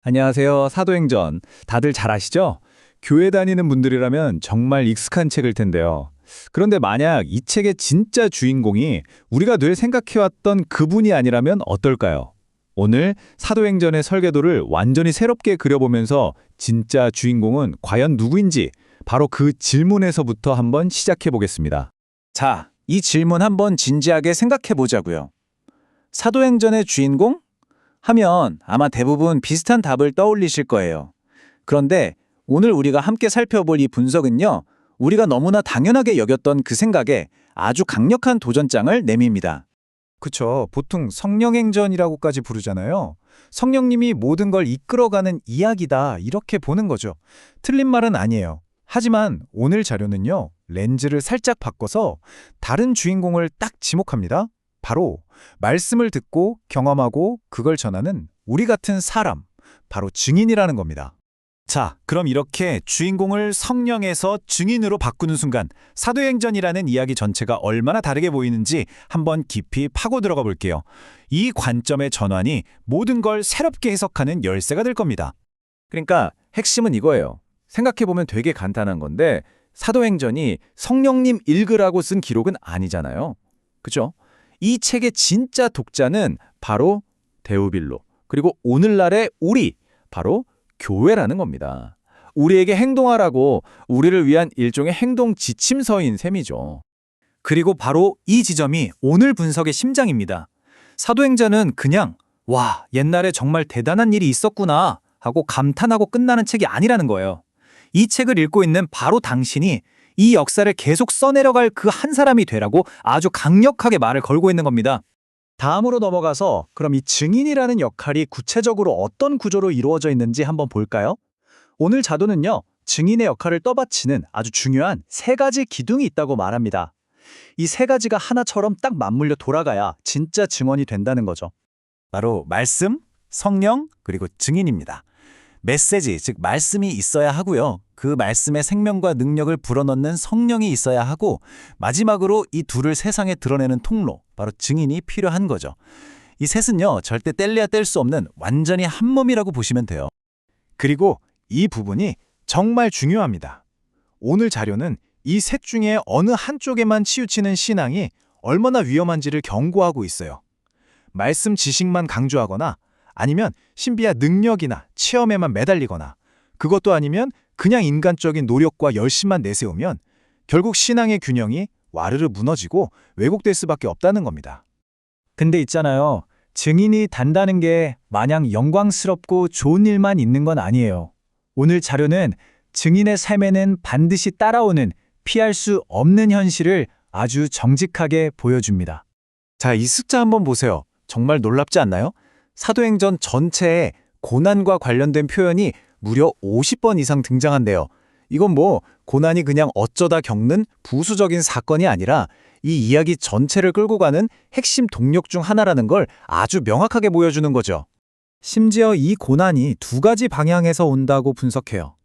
안녕하세요. 사도행전. 다들 잘 아시죠? 교회 다니는 분들이라면 정말 익숙한 책일 텐데요. 그런데 만약 이 책의 진짜 주인공이 우리가 늘 생각해왔던 그분이 아니라면 어떨까요? 오늘 사도행전의 설계도를 완전히 새롭게 그려보면서 진짜 주인공은 과연 누구인지 바로 그 질문에서부터 한번 시작해 보겠습니다. 자, 이 질문 한번 진지하게 생각해 보자고요. 사도행전의 주인공? 하면 아마 대부분 비슷한 답을 떠올리실 거예요. 그런데 오늘 우리가 함께 살펴볼 이 분석은요, 우리가 너무나 당연하게 여겼던 그 생각에 아주 강력한 도전장을 내밉니다. 그쵸. 보통 성령행전이라고까지 부르잖아요. 성령님이 모든 걸 이끌어가는 이야기다 이렇게 보는 거죠. 틀린 말은 아니에요. 하지만 오늘 자료는요. 렌즈를 살짝 바꿔서 다른 주인공을 딱 지목합니다. 바로 말씀을 듣고 경험하고 그걸 전하는 우리 같은 사람, 바로 증인이라는 겁니다. 자, 그럼 이렇게 주인공을 성령에서 증인으로 바꾸는 순간 사도행전이라는 이야기 전체가 얼마나 다르게 보이는지 한번 깊이 파고 들어가 볼게요. 이 관점의 전환이 모든 걸 새롭게 해석하는 열쇠가 될 겁니다. 그러니까 핵심은 이거예요. 생각해보면 되게 간단한 건데 사도행전이 성령님 읽으라고 쓴 기록은 아니잖아요. 그죠? 이 책의 진짜 독자는 바로 데우빌로, 그리고 오늘날의 우리, 바로 교회라는 겁니다. 우리에게 행동하라고 우리를 위한 일종의 행동 지침서인 셈이죠. 그리고 바로 이 지점이 오늘 분석의 심장입니다. 사도행전은 그냥 와, 옛날에 정말 대단한 일이 있었구나 하고 감탄하고 끝나는 책이 아니라는 거예요. 이 책을 읽고 있는 바로 당신이 이 역사를 계속 써내려갈 그 한 사람이 되라고 아주 강력하게 말을 걸고 있는 겁니다. 다음으로 넘어가서 그럼 이 증인이라는 역할이 구체적으로 어떤 구조로 이루어져 있는지 한번 볼까요? 오늘 자도는요. 증인의 역할을 떠받치는 아주 중요한 세 가지 기둥이 있다고 말합니다. 이 세 가지가 하나처럼 딱 맞물려 돌아가야 진짜 증언이 된다는 거죠. 바로 말씀, 성령, 그리고 증인입니다. 메시지, 즉 말씀이 있어야 하고요. 그 말씀의 생명과 능력을 불어넣는 성령이 있어야 하고 마지막으로 이 둘을 세상에 드러내는 통로, 바로 증인이 필요한 거죠. 이 셋은요. 절대 뗄래야 뗄 수 없는 완전히 한 몸이라고 보시면 돼요. 그리고 이 부분이 정말 중요합니다. 오늘 자료는 이 셋 중에 어느 한쪽에만 치우치는 신앙이 얼마나 위험한지를 경고하고 있어요. 말씀 지식만 강조하거나 아니면 신비한 능력이나 체험에만 매달리거나 그것도 아니면 그냥 인간적인 노력과 열심만 내세우면 결국 신앙의 균형이 와르르 무너지고 왜곡될 수밖에 없다는 겁니다. 근데 있잖아요. 증인이 단다는 게 마냥 영광스럽고 좋은 일만 있는 건 아니에요. 오늘 자료는 증인의 삶에는 반드시 따라오는 피할 수 없는 현실을 아주 정직하게 보여줍니다. 자, 이 숫자 한번 보세요. 정말 놀랍지 않나요? 사도행전 전체에 고난과 관련된 표현이 무려 50번 이상 등장한대요. 이건 뭐 고난이 그냥 어쩌다 겪는 부수적인 사건이 아니라 이 이야기 전체를 끌고 가는 핵심 동력 중 하나라는 걸 아주 명확하게 보여주는 거죠. 심지어 이 고난이 두 가지 방향에서 온다고 분석해요.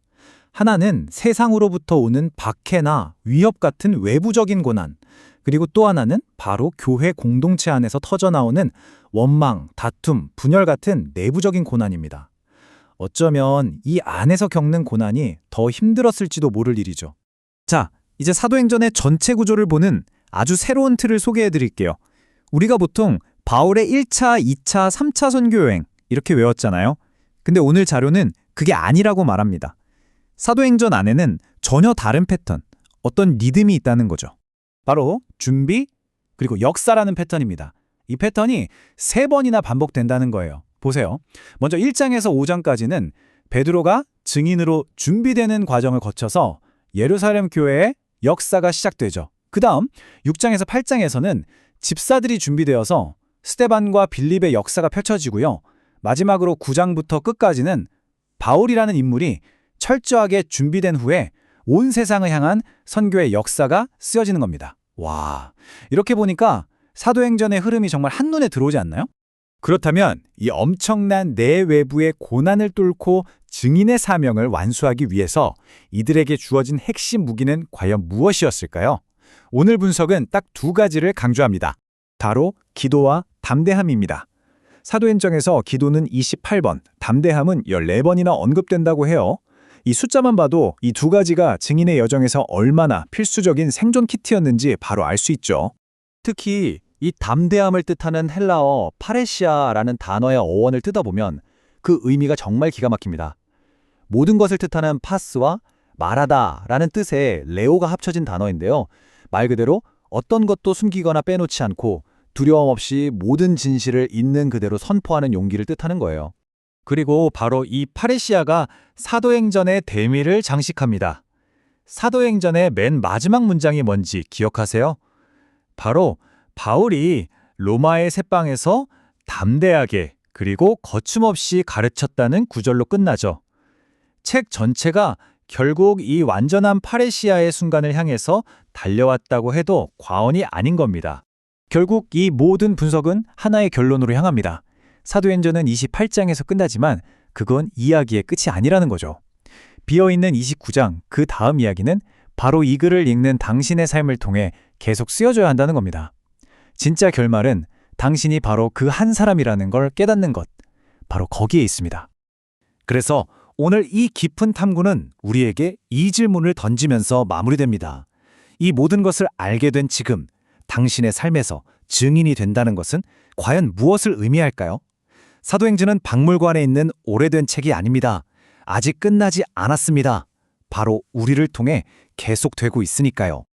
하나는 세상으로부터 오는 박해나 위협 같은 외부적인 고난, 그리고 또 하나는 바로 교회 공동체 안에서 터져나오는 원망, 다툼, 분열 같은 내부적인 고난입니다. 어쩌면 이 안에서 겪는 고난이 더 힘들었을지도 모를 일이죠. 자, 이제 사도행전의 전체 구조를 보는 아주 새로운 틀을 소개해 드릴게요. 우리가 보통 바울의 1차, 2차, 3차 선교 여행 이렇게 외웠잖아요. 근데 오늘 자료는 그게 아니라고 말합니다. 사도행전 안에는 전혀 다른 패턴, 어떤 리듬이 있다는 거죠. 바로 준비, 그리고 역사라는 패턴입니다. 이 패턴이 3번이나 반복된다는 거예요. 보세요. 먼저 1장에서 5장까지는 베드로가 증인으로 준비되는 과정을 거쳐서 예루살렘 교회의 역사가 시작되죠. 그 다음 6장에서 8장에서는 집사들이 준비되어서 스데반과 빌립의 역사가 펼쳐지고요. 마지막으로 9장부터 끝까지는 바울이라는 인물이 철저하게 준비된 후에 온 세상을 향한 선교의 역사가 쓰여지는 겁니다. 와, 이렇게 보니까 사도행전의 흐름이 정말 한눈에 들어오지 않나요? 그렇다면 이 엄청난 내외부의 고난을 뚫고 증인의 사명을 완수하기 위해서 이들에게 주어진 핵심 무기는 과연 무엇이었을까요? 오늘 분석은 딱 두 가지를 강조합니다. 바로 기도와 담대함입니다. 사도행전에서 기도는 28번, 담대함은 14번이나 언급된다고 해요. 이 숫자만 봐도 이 두 가지가 증인의 여정에서 얼마나 필수적인 생존 키트였는지 바로 알 수 있죠. 특히 이 담대함을 뜻하는 헬라어 파레시아라는 단어의 어원을 뜯어보면 그 의미가 정말 기가 막힙니다. 모든 것을 뜻하는 파스와 말하다라는 뜻의 레오가 합쳐진 단어인데요. 말 그대로 어떤 것도 숨기거나 빼놓지 않고 두려움 없이 모든 진실을 있는 그대로 선포하는 용기를 뜻하는 거예요. 그리고 바로 이 파레시아가 사도행전의 대미를 장식합니다. 사도행전의 맨 마지막 문장이 뭔지 기억하세요? 바로 바울이 로마의 새방에서 담대하게 그리고 거침없이 가르쳤다는 구절로 끝나죠. 책 전체가 결국 이 완전한 파레시아의 순간을 향해서 달려왔다고 해도 과언이 아닌 겁니다. 결국 이 모든 분석은 하나의 결론으로 향합니다. 사도행전은 28장에서 끝나지만 그건 이야기의 끝이 아니라는 거죠. 비어있는 29장, 그 다음 이야기는 바로 이 글을 읽는 당신의 삶을 통해 계속 쓰여져야 한다는 겁니다. 진짜 결말은 당신이 바로 그 한 사람이라는 걸 깨닫는 것, 바로 거기에 있습니다. 그래서 오늘 이 깊은 탐구는 우리에게 이 질문을 던지면서 마무리됩니다. 이 모든 것을 알게 된 지금, 당신의 삶에서 증인이 된다는 것은 과연 무엇을 의미할까요? 사도행전은 박물관에 있는 오래된 책이 아닙니다. 아직 끝나지 않았습니다. 바로 우리를 통해 계속되고 있으니까요.